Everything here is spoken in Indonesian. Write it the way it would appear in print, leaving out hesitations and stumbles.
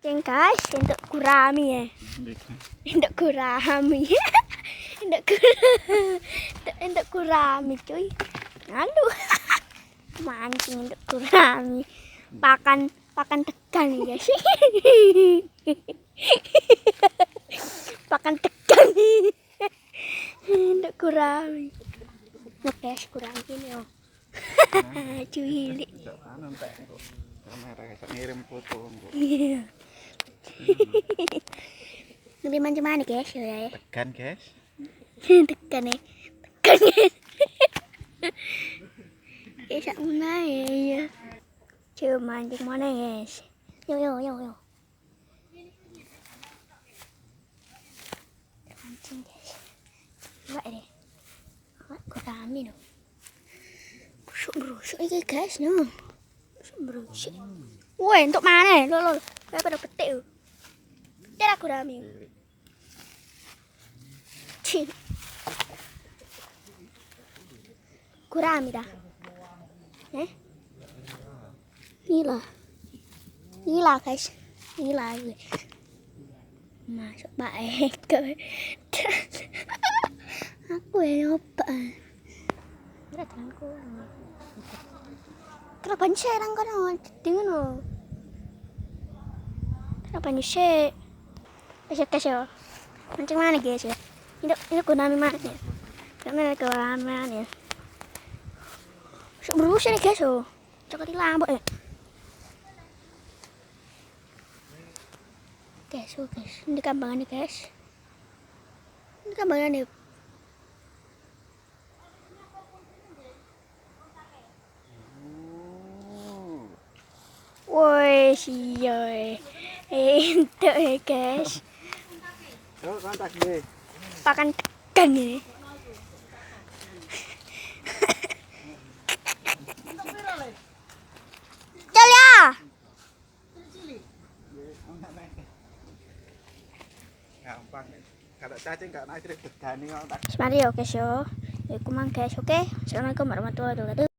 Mancing guys, untuk gurami ya. Untuk gurami. Untuk gurami cuy. Aduh. Mancing untuk gurami. Pakan tekan nih guys. Pakan tekan nih. Untuk gurami. Nah guys, gurami ini oh. Cuy. Kamera ngirim foto. Iya. Ngerti macam mana guys ya? Tekan guys. Tekan nih. Tekan guys. Sak mana ya? Coba mancing mana guys? Yo. Mancing guys. Coba deh. Gurami no. Brusuk ini guys no. Brusuk. Woi, untuk mana? Lo. Kayak pada petik tuh. Dia gurami. Cih. Gurami dah. Nila guys. Nila gue. Masuk baik ke. Aku yang nyoba. Berat tanganku. Kenapa nyesek orang kono? Dingin loh. Kenapa nyesek? Guys ya. Mancing mana guys ya? Ini gurami mana ya? Mana gurami mana ya? Berusuk nih guys oh. Coklat di lambok ya. Guys. Ini kambangan nih guys. Ini kambangan nih. Woi, sioi. Itu ya guys. Oh, kontak deh. Pakan tekan ini. Gampang. Kalau cacing nggak naik begani kontak. Mari oke guys yo. Iku mang guys oke. Assalamualaikum warahmatullahi wabarakatuh.